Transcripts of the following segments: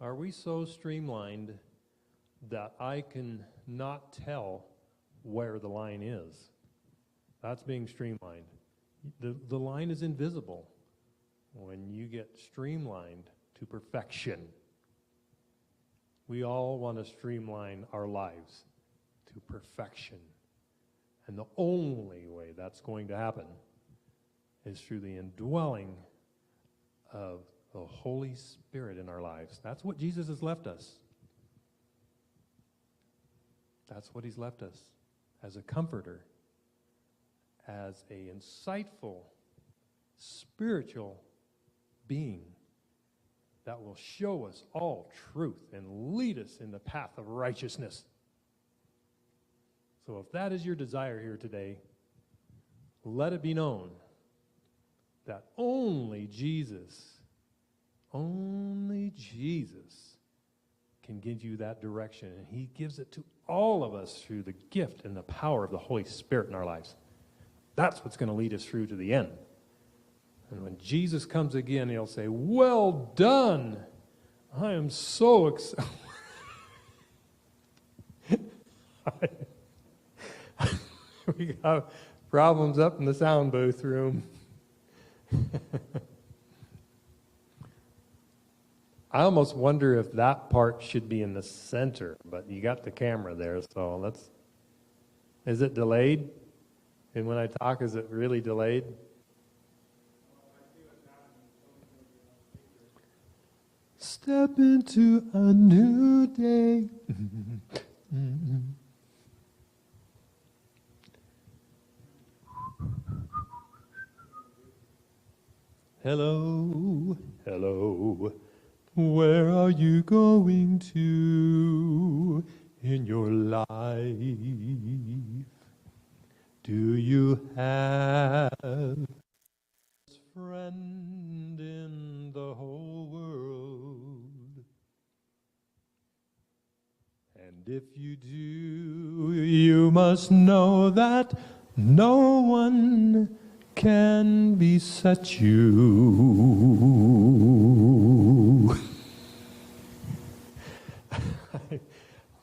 Are we so streamlined that I can not tell where the line is? That's being streamlined. The line is invisible when you get streamlined to perfection. We all want to streamline our lives to perfection. And the only way that's going to happen is through the indwelling of the Holy Spirit in our lives. That's what Jesus has left us. That's what he's left us as a comforter, as a insightful, spiritual being that will show us all truth and lead us in the path of righteousness. So if that is your desire here today, let it be known that only Jesus can give you that direction. And he gives it to all of us through the gift and the power of the Holy Spirit in our lives. That's what's going to lead us through to the end. And when Jesus comes again, he'll say, "Well done. I am so excited." We got problems up in the sound booth room. I almost wonder if that part should be in the center, but you got the camera there, so let's... Is it delayed? And when I talk, is it really delayed? Step into a new day. Hello, hello. Where are you going to in your life? Do you have a friend in the whole world? And if you do, you must know that no one can beset you.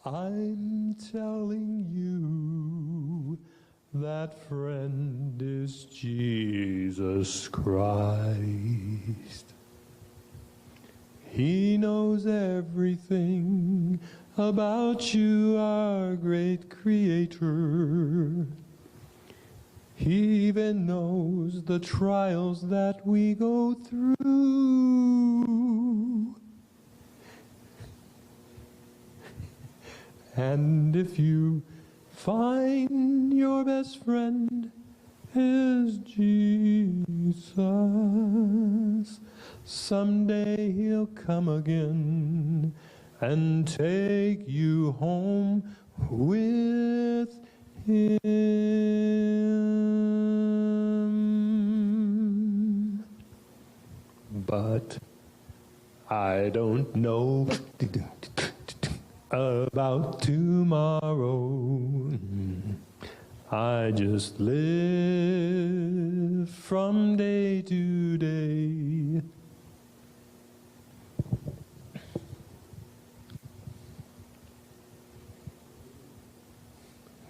I'm telling you, that friend is Jesus Christ. He knows everything about you, our great Creator. He even knows the trials that we go through. And if you find your best friend is Jesus, someday he'll come again and take you home with him. But I don't know about tomorrow. I just live from day to day.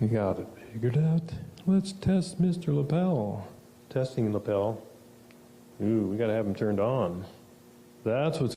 You got it figured out. Let's test Mr. Lapel. Testing Lapel. Ooh, we got to have him turned on. That's what's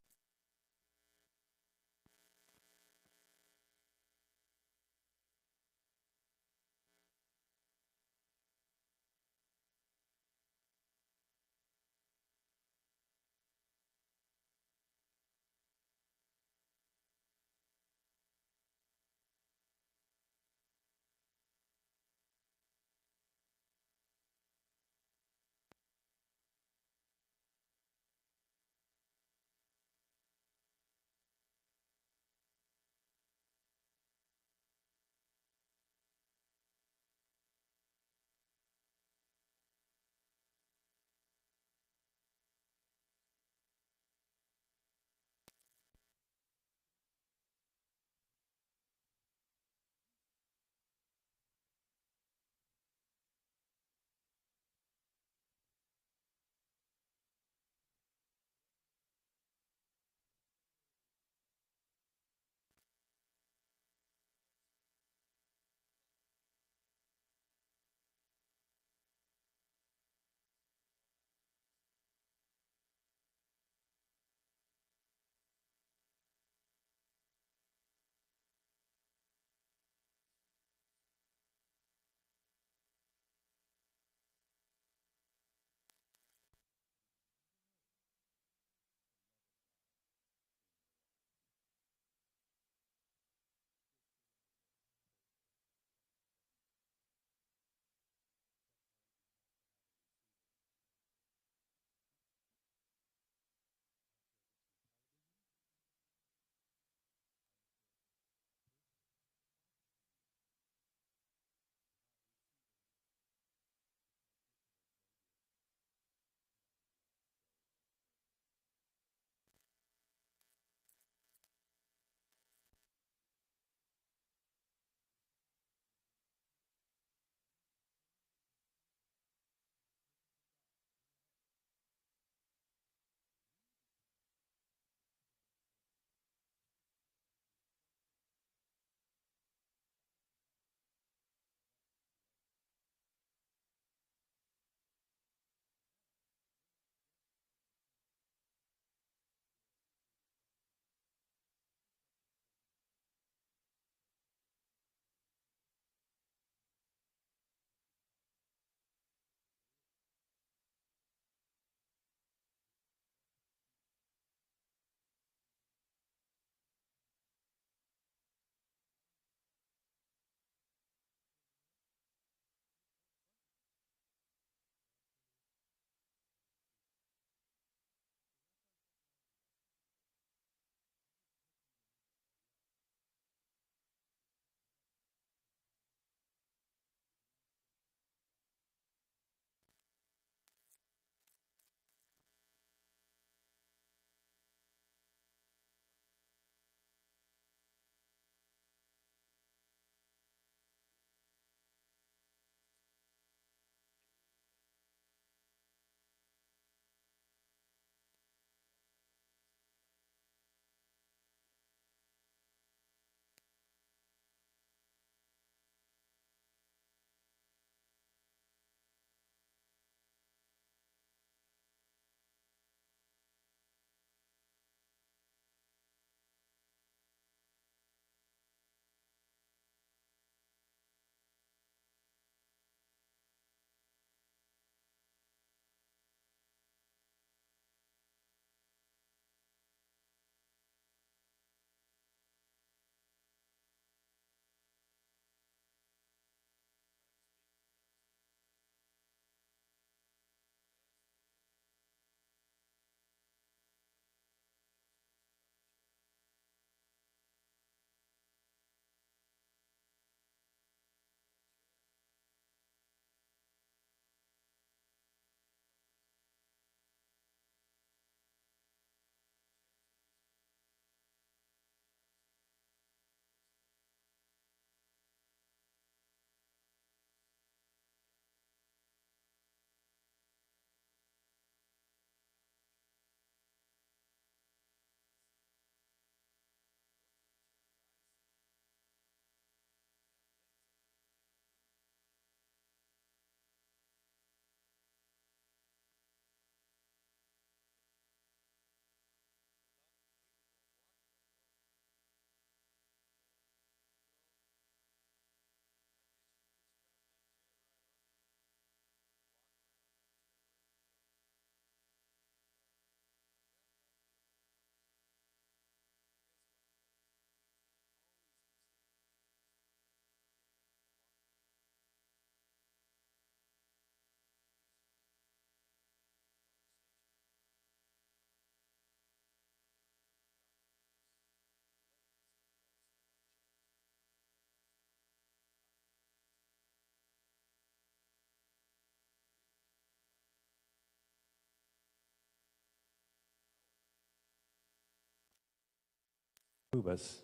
move us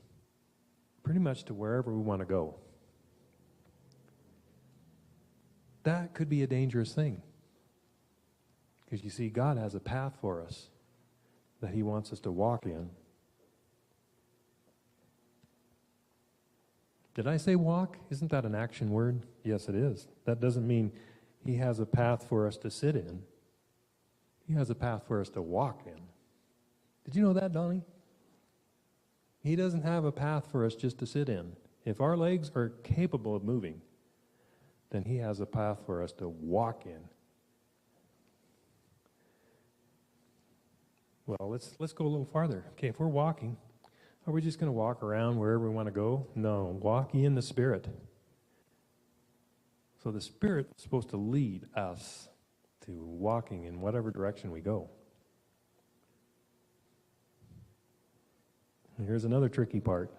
pretty much to wherever we want to go. That could be a dangerous thing. Because you see, God has a path for us that He wants us to walk in. Did I say walk? Isn't that an action word? Yes, it is. That doesn't mean He has a path for us to sit in. He has a path for us to walk in. Did you know that, Donnie? He doesn't have a path for us just to sit in. If our legs are capable of moving, then He has a path for us to walk in. Well, let's go a little farther. Okay, if we're walking, are we just going to walk around wherever we want to go? No, walk ye in the Spirit. So the Spirit is supposed to lead us to walking in whatever direction we go. And here's another tricky part.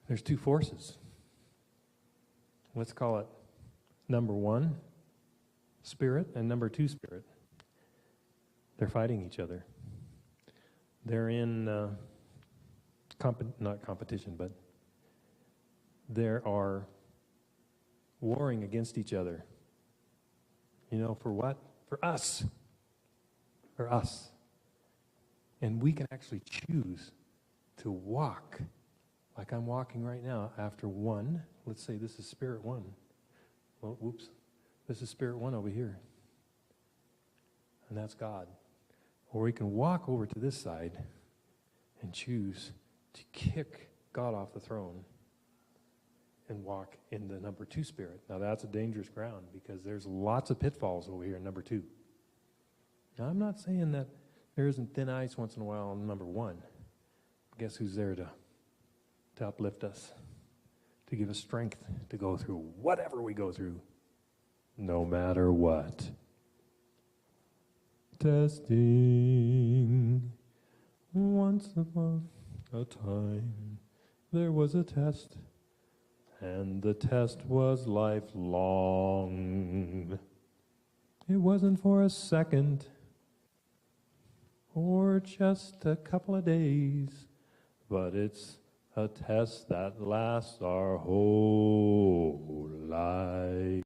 There's two forces. Let's call it number 1, Spirit, and number 2, Spirit. They're fighting each other. They're in, not competition, but they are warring against each other. You know, for what? For us. For us. And we can actually choose to walk like I'm walking right now after 1. Let's say this is Spirit 1. Well, whoops. This is Spirit 1 over here. And that's God. Or we can walk over to this side and choose to kick God off the throne and walk in the number 2 Spirit. Now that's a dangerous ground because there's lots of pitfalls over here in number 2. Now I'm not saying that there isn't thin ice once in a while on number 1. Guess who's there to uplift us, to give us strength to go through whatever we go through, no matter what. Testing. Once upon a time, there was a test, and the test was lifelong. It wasn't for a second, or just a couple of days, but it's a test that lasts our whole life.